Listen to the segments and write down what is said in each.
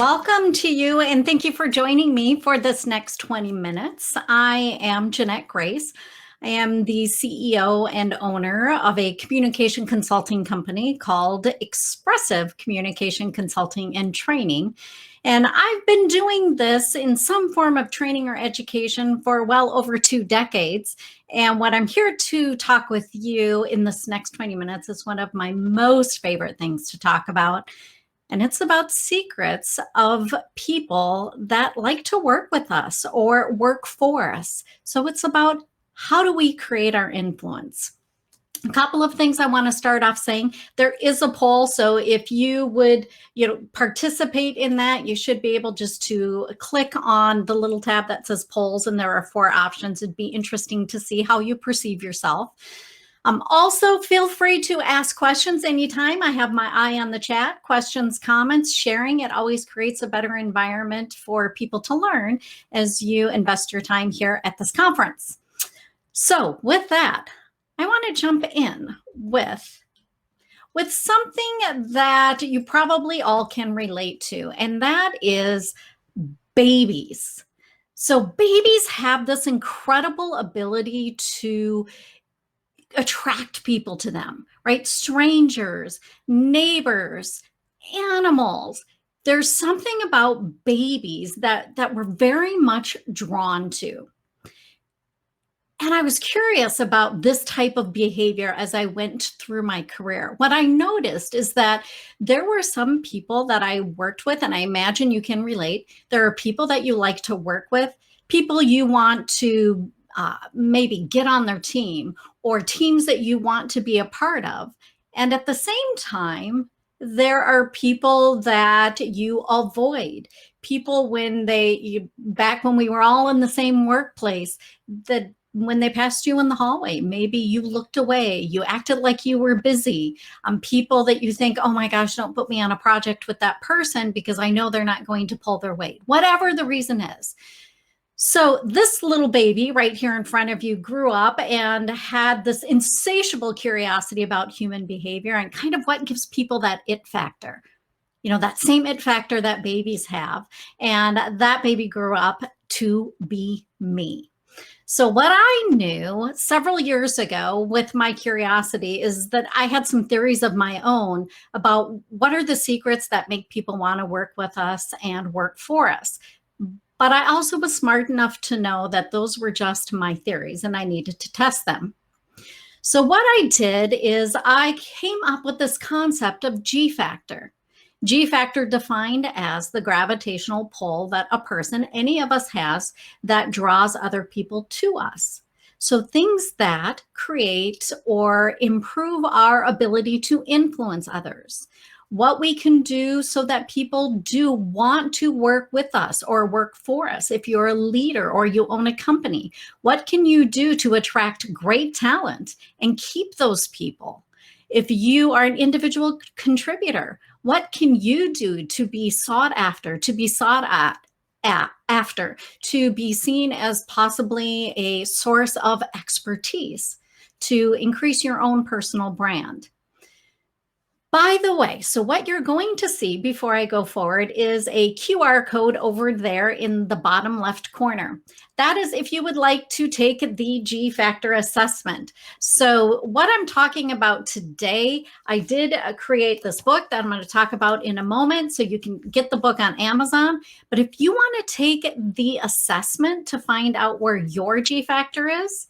Welcome to you, and thank you for joining me for this next 20 minutes. I am Jeannette Grace. I am the CEO and owner of a communication consulting company called Expressive Communication Consulting and Training. And I've been doing this in some form of training or education for well over 2 decades. And what I'm here to talk with you in this next 20 minutes is one of my most favorite things to talk about. And it's about secrets of people that like to work with us or work for us. So it's about how do we create our influence? A couple of things I want to start off saying. There is a poll, so if you would, participate in that, you should be able just to click on the little tab that says polls, and there are 4 options. It'd be interesting to see how you perceive yourself. Also, feel free to ask questions anytime. I have my eye on the chat. Questions, comments, sharing. It always creates a better environment for people to learn as you invest your time here at this conference. So with that, I want to jump in with something that you probably all can relate to, and that is babies. So babies have this incredible ability to attract people to them, right? Strangers, neighbors, animals. There's something about babies that we're very much drawn to. And I was curious about this type of behavior as I went through my career. What I noticed is that there were some people that I worked with, and I imagine you can relate. There are people that you like to work with, people you want to maybe get on their team, or teams that you want to be a part of. And at the same time, there are people that you avoid. People back when we were all in the same workplace, that when they passed you in the hallway, maybe you looked away, you acted like you were busy. People that you think, oh my gosh, don't put me on a project with that person because I know they're not going to pull their weight, whatever the reason is. So this little baby right here in front of you grew up and had this insatiable curiosity about human behavior and kind of what gives people that it factor. That same it factor that babies have. And that baby grew up to be me. So what I knew several years ago with my curiosity is that I had some theories of my own about what are the secrets that make people want to work with us and work for us. But I also was smart enough to know that those were just my theories and I needed to test them. So what I did is I came up with this concept of G factor. G factor defined as the gravitational pull that a person, any of us, has that draws other people to us. So things that create or improve our ability to influence others. What we can do so that people do want to work with us or work for us. If you're a leader or you own a company, what can you do to attract great talent and keep those people? If you are an individual contributor, what can you do to be sought after, to be sought after, to be seen as possibly a source of expertise, to increase your own personal brand? By the way, so what you're going to see before I go forward is a QR code over there in the bottom left corner. That is if you would like to take the G Factor assessment. So what I'm talking about today, I did create this book that I'm going to talk about in a moment, so you can get the book on Amazon. But if you want to take the assessment to find out where your G Factor is,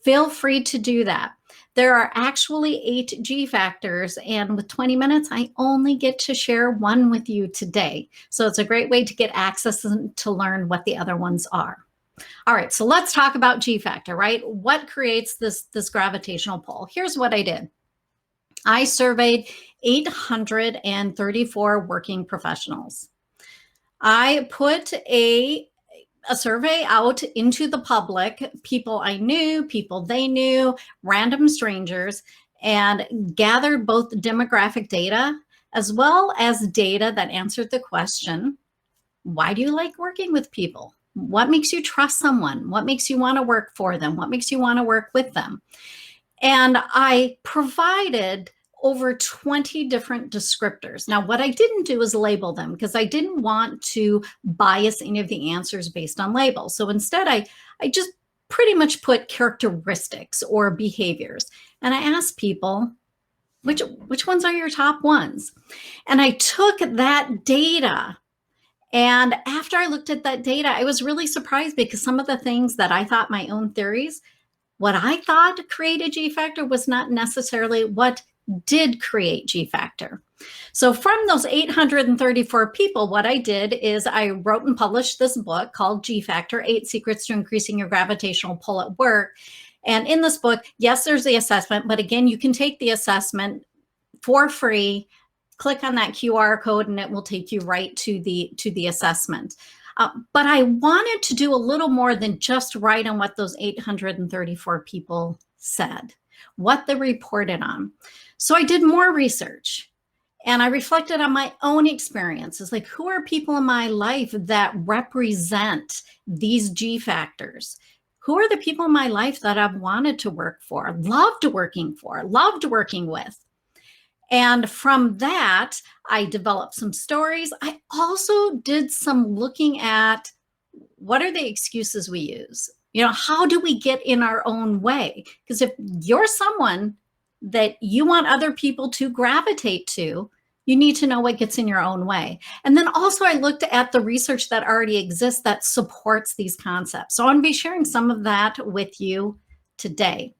feel free to do that. There are actually 8 G factors, and with 20 minutes, I only get to share one with you today. So it's a great way to get access and to learn what the other ones are. All right, so let's talk about G factor, right? What creates this gravitational pull? Here's what I did. I surveyed 834 working professionals. I put a survey out into the public, people I knew, people they knew, random strangers, and gathered both demographic data as well as data that answered the question, why do you like working with people? What makes you trust someone? What makes you want to work for them? What makes you want to work with them? And I provided over 20 different descriptors. Now, what I didn't do is label them because I didn't want to bias any of the answers based on labels. So instead, I just pretty much put characteristics or behaviors. And I asked people, which ones are your top ones? And I took that data. And after I looked at that data, I was really surprised because some of the things that I thought my own theories, what I thought created G factor was not necessarily what did create G factor. So from those 834 people, what I did is I wrote and published this book called G Factor, 8 Secrets to Increasing Your Gravitational Pull at Work. And in this book, yes, there's the assessment, but again, you can take the assessment for free, click on that QR code, and it will take you right to the assessment. But I wanted to do a little more than just write on what those 834 people said, what they reported on. So I did more research and I reflected on my own experiences. Like, who are people in my life that represent these G factors? Who are the people in my life that I've wanted to work for, loved working with? And from that, I developed some stories. I also did some looking at what are the excuses we use? How do we get in our own way? Because if you're someone that you want other people to gravitate to, you need to know what gets in your own way. And then also I looked at the research that already exists that supports these concepts. So I'm going to be sharing some of that with you today.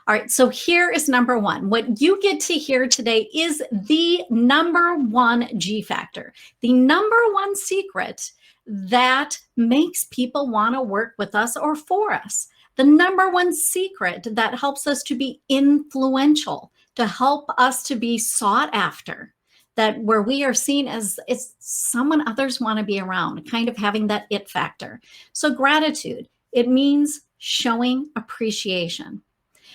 All right, so here is number one. What you get to hear today is the number one G factor, the number one secret that makes people want to work with us or for us. The number one secret that helps us to be influential, to help us to be sought after, that where we are seen as someone others want to be around, kind of having that it factor. So gratitude, it means showing appreciation.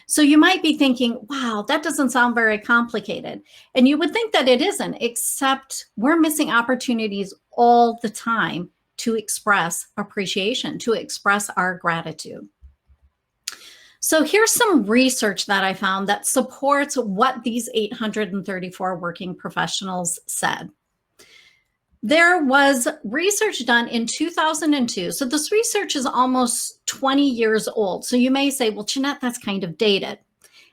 So you might be thinking, wow, that doesn't sound very complicated. And you would think that it isn't, except we're missing opportunities all the time to express appreciation, to express our gratitude. So here's some research that I found that supports what these 834 working professionals said. There was research done in 2002. So this research is almost 20 years old. So you may say, well, Jeannette, that's kind of dated.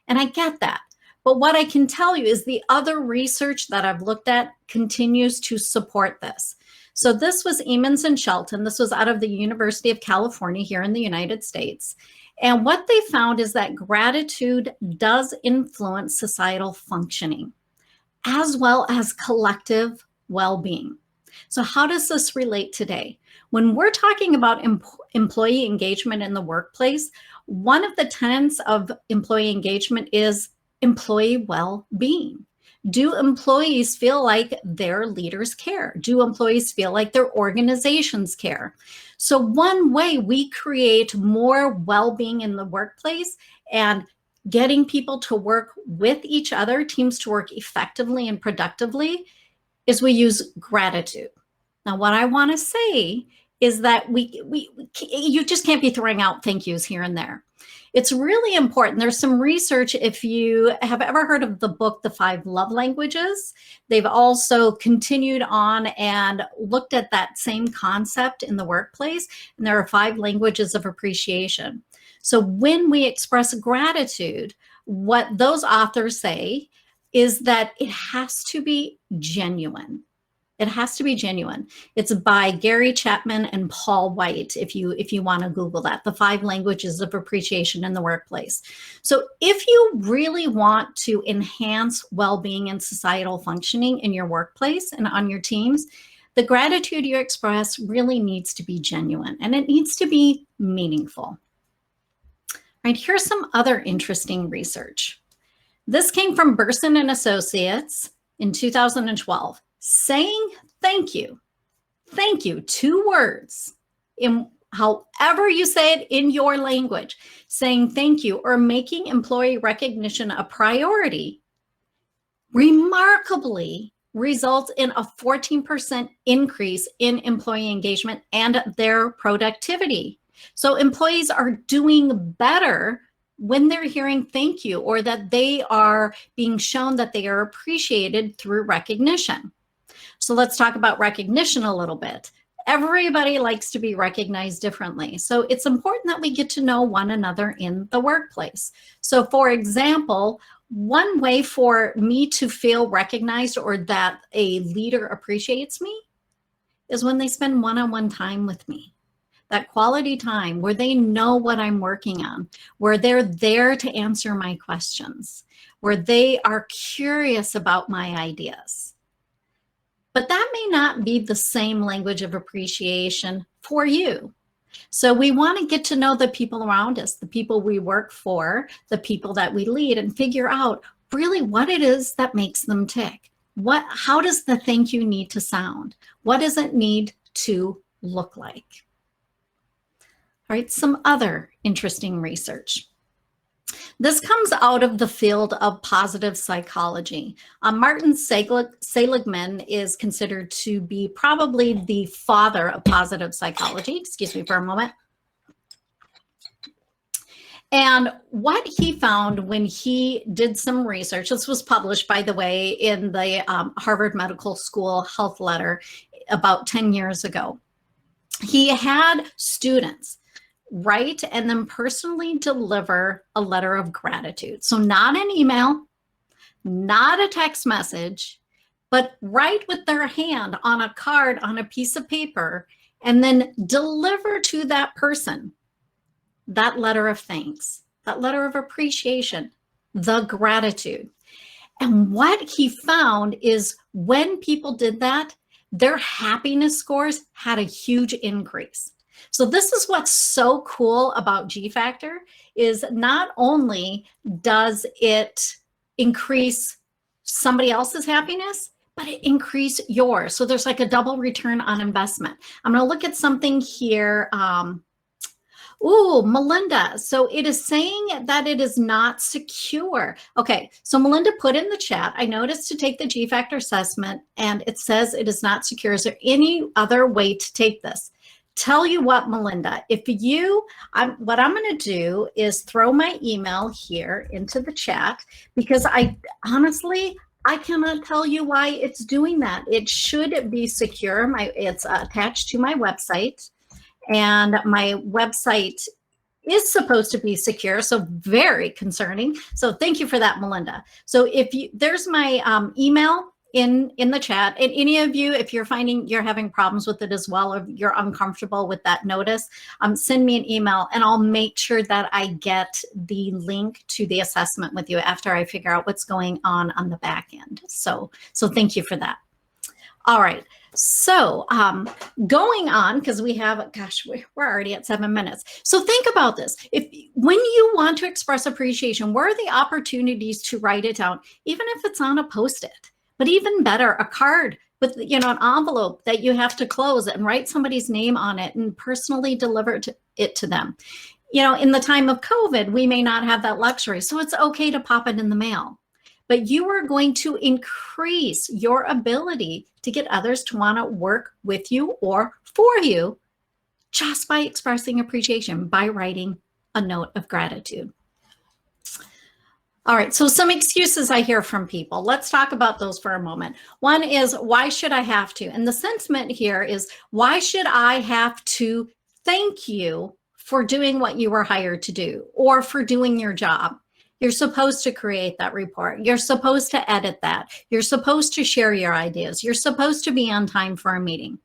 And I get that. But what I can tell you is the other research that I've looked at continues to support this. So this was Emmons and Shelton. This was out of the University of California here in the United States. And what they found is that gratitude does influence societal functioning, as well as collective well-being. So how does this relate today? When we're talking about employee engagement in the workplace, one of the tenets of employee engagement is employee well-being. Do employees feel like their leaders care? Do employees feel like their organizations care? So one way we create more well-being in the workplace and getting people to work with each other, teams to work effectively and productively, is we use gratitude. Now, what I want to say is that you just can't be throwing out thank yous here and there. It's really important. There's some research. If you have ever heard of the book, The 5 Love Languages, they've also continued on and looked at that same concept in the workplace. And there are 5 languages of appreciation. So when we express gratitude, what those authors say is that it has to be genuine. It has to be genuine. It's by Gary Chapman and Paul White, if you want to Google that, the 5 languages of appreciation in the workplace. So if you really want to enhance well-being and societal functioning in your workplace and on your teams, the gratitude you express really needs to be genuine and it needs to be meaningful. All right, here's some other interesting research. This came from Burson and Associates in 2012. Saying thank you, 2 words, in however you say it in your language, saying thank you or making employee recognition a priority remarkably results in a 14% increase in employee engagement and their productivity. So employees are doing better when they're hearing thank you, or that they are being shown that they are appreciated through recognition. So let's talk about recognition a little bit. Everybody likes to be recognized differently. So it's important that we get to know one another in the workplace. So for example, one way for me to feel recognized or that a leader appreciates me is when they spend one-on-one time with me. That quality time where they know what I'm working on, where they're there to answer my questions, where they are curious about my ideas. But that may not be the same language of appreciation for you. So we want to get to know the people around us, the people we work for, the people that we lead, and figure out really what it is that makes them tick. How does the thank you need to sound? What does it need to look like? All right, some other interesting research. This comes out of the field of positive psychology. Martin Seligman is considered to be probably the father of positive psychology. Excuse me for a moment. And what he found when he did some research, this was published, by the way, in the Harvard Medical School Health Letter about 10 years ago. He had students write and then personally deliver a letter of gratitude. So not an email, not a text message, but write with their hand on a card on a piece of paper and then deliver to that person that letter of thanks, that letter of appreciation, the gratitude. And what he found is when people did that, their happiness scores had a huge increase. So this is what's so cool about G Factor is not only does it increase somebody else's happiness, but it increases yours. So there's like a double return on investment. I'm going to look at something here. Melinda. So it is saying that it is not secure. Okay, so Melinda put in the chat, I noticed to take the G Factor assessment and it says it is not secure. Is there any other way to take this? Tell you what, Melinda, what I'm going to do is throw my email here into the chat because I cannot tell you why it's doing that. It should be secure. It's attached to my website, and my website is supposed to be secure, so very concerning. So thank you for that, Melinda. So there's my email in the chat, and any of you, if you're finding you're having problems with it as well, or you're uncomfortable with that notice, send me an email and I'll make sure that I get the link to the assessment with you after I figure out what's going on the back end. So thank you for that. All right. So going on, because we have, gosh, we're already at 7 minutes. So think about this. When you want to express appreciation, where are the opportunities to write it down, even if it's on a Post-it? But even better, a card with, an envelope that you have to close and write somebody's name on it and personally deliver it to them. In the time of COVID, we may not have that luxury, so it's okay to pop it in the mail. But you are going to increase your ability to get others to want to work with you or for you just by expressing appreciation, by writing a note of gratitude. All right, so some excuses I hear from people. Let's talk about those for a moment. One is, why should I have to? And the sentiment here is, why should I have to thank you for doing what you were hired to do or for doing your job? You're supposed to create that report. You're supposed to edit that. You're supposed to share your ideas. You're supposed to be on time for a meeting.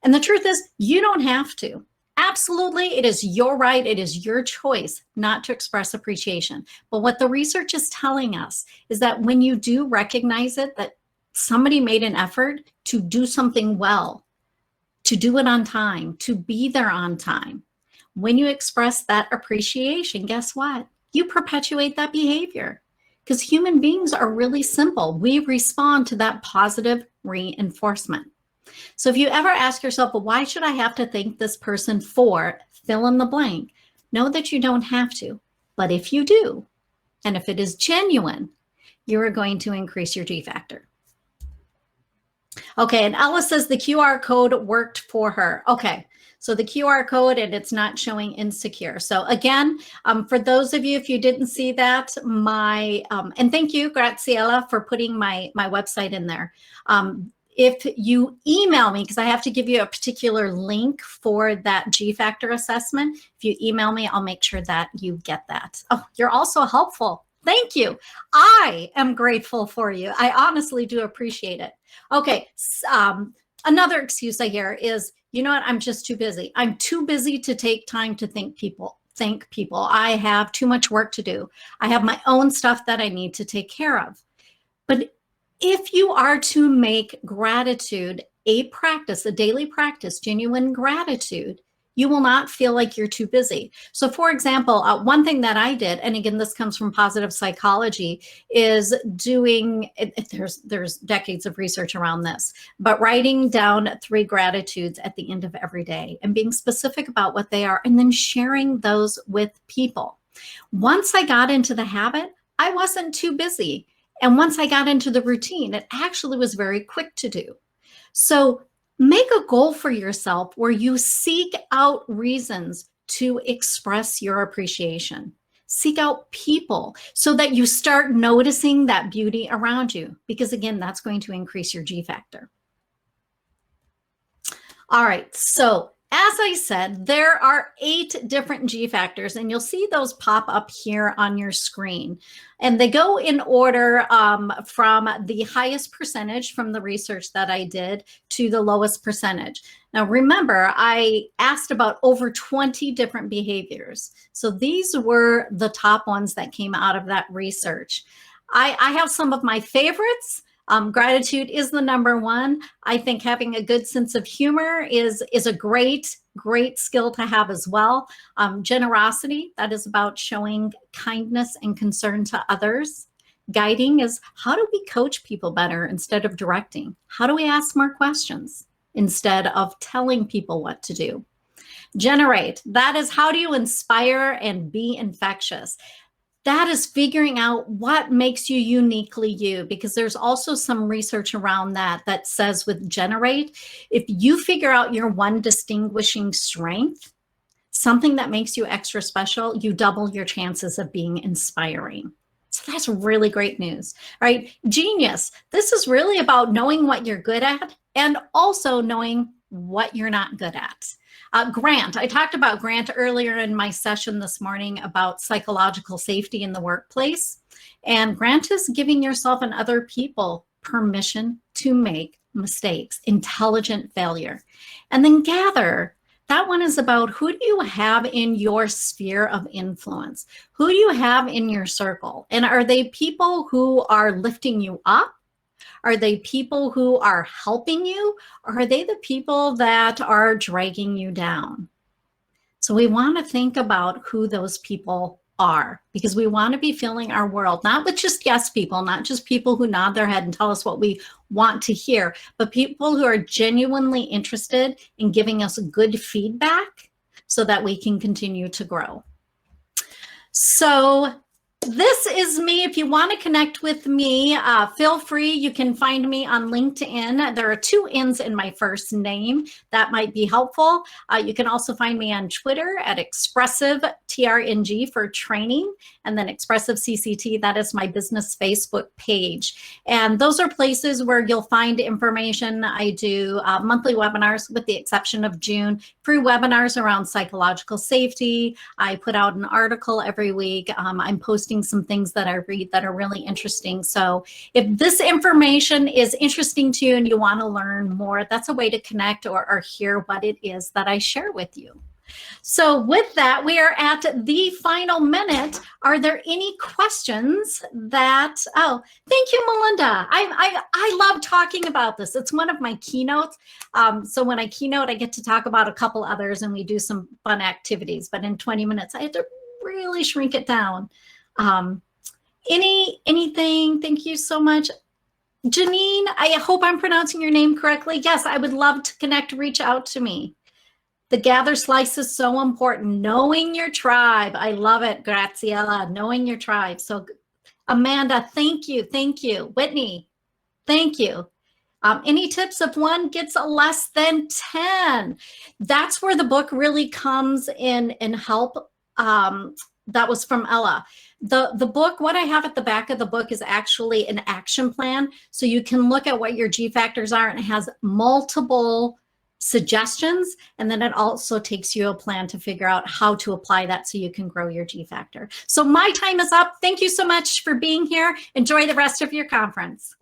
And the truth is, you don't have to. Absolutely, it is your right, it is your choice not to express appreciation. But what the research is telling us is that when you do recognize it, that somebody made an effort to do something well, to do it on time, to be there on time, when you express that appreciation, guess what? You perpetuate that behavior. Because human beings are really simple. We respond to that positive reinforcement. So if you ever ask yourself, well, why should I have to thank this person for fill in the blank? Know that you don't have to. But if you do, and if it is genuine, you're going to increase your G factor. Okay, and Ella says the QR code worked for her. Okay, So the QR code, and it's not showing insecure. So again, for those of you, if you didn't see that, and thank you, Graziella, for putting my website in there. If you email me, because I have to give you a particular link for that G factor assessment, if you email me, I'll make sure that you get that. Oh, you're also helpful. Thank you. I am grateful for you. I honestly do appreciate it. Okay. Another excuse I hear is, you know what? I'm just too busy. I'm too busy to take time to thank people. I have too much work to do. I have my own stuff that I need to take care of. But if you are to make gratitude a practice, a daily practice, genuine gratitude, you will not feel like you're too busy. So for example, one thing that I did, and again, this comes from positive psychology, is there's decades of research around this, but writing down 3 gratitudes at the end of every day and being specific about what they are, and then sharing those with people. Once I got into the habit, I wasn't too busy. And once I got into the routine, it actually was very quick to do. So make a goal for yourself where you seek out reasons to express your appreciation. Seek out people so that you start noticing that beauty around you, because again, that's going to increase your G factor. All right, so as I said, there are 8 different G factors, and you'll see those pop up here on your screen. And they go in order from the highest percentage from the research that I did to the lowest percentage. Now, remember, I asked about over 20 different behaviors. So these were the top ones that came out of that research. I have some of my favorites. Gratitude is the number one. I think having a good sense of humor is a great skill to have as well. Generosity, that is about showing kindness and concern to others. Guiding is, how do we coach people better instead of directing? How do we ask more questions instead of telling people what to do? Generate, that is, how do you inspire and be infectious? That is figuring out what makes you uniquely you, because there's also some research around that says with Generate, if you figure out your one distinguishing strength, something that makes you extra special, you double your chances of being inspiring. So that's really great news, right? Genius, this is really about knowing what you're good at and also knowing what you're not good at. Grant, I talked about Grant earlier in my session this morning about psychological safety in the workplace. And Grant is giving yourself and other people permission to make mistakes, intelligent failure. And then Gather, that one is about, who do you have in your sphere of influence? Who do you have in your circle? And are they people who are lifting you up? Are they people who are helping you? Or are they the people that are dragging you down? So we want to think about who those people are, because we want to be filling our world, not with just yes people, not just people who nod their head and tell us what we want to hear, but people who are genuinely interested in giving us good feedback so that we can continue to grow. So this is me. If you want to connect with me, feel free. You can find me on LinkedIn. There are 2 N's in my first name. That might be helpful. You can also find me on Twitter at Expressive, TRNG for training, and then Expressive CCT. That is my business Facebook page. And those are places where you'll find information. I do monthly webinars, with the exception of June, free webinars around psychological safety. I put out an article every week. I'm posting some things that I read that are really interesting. So if this information is interesting to you and you want to learn more, that's a way to connect or hear what it is that I share with you. So with that, we are at the final minute. Are there any questions that, oh, thank you, Melinda. I love talking about this. It's one of my keynotes. So when I keynote, I get to talk about a couple others and we do some fun activities, but in 20 minutes, I had to really shrink it down. Anything, thank you so much. Janine, I hope I'm pronouncing your name correctly. Yes, I would love to connect, reach out to me. The Gather Slice is so important. Knowing your tribe. I love it, Graziella, knowing your tribe. So Amanda, thank you. Thank you. Whitney, thank you. Any tips if one gets a less than 10? That's where the book really comes in and help. That was from Ella. The book, what I have at the back of the book is actually an action plan. So you can look at what your G factors are, and it has multiple suggestions. And then it also takes you a plan to figure out how to apply that so you can grow your G factor. So my time is up. Thank you so much for being here. Enjoy the rest of your conference.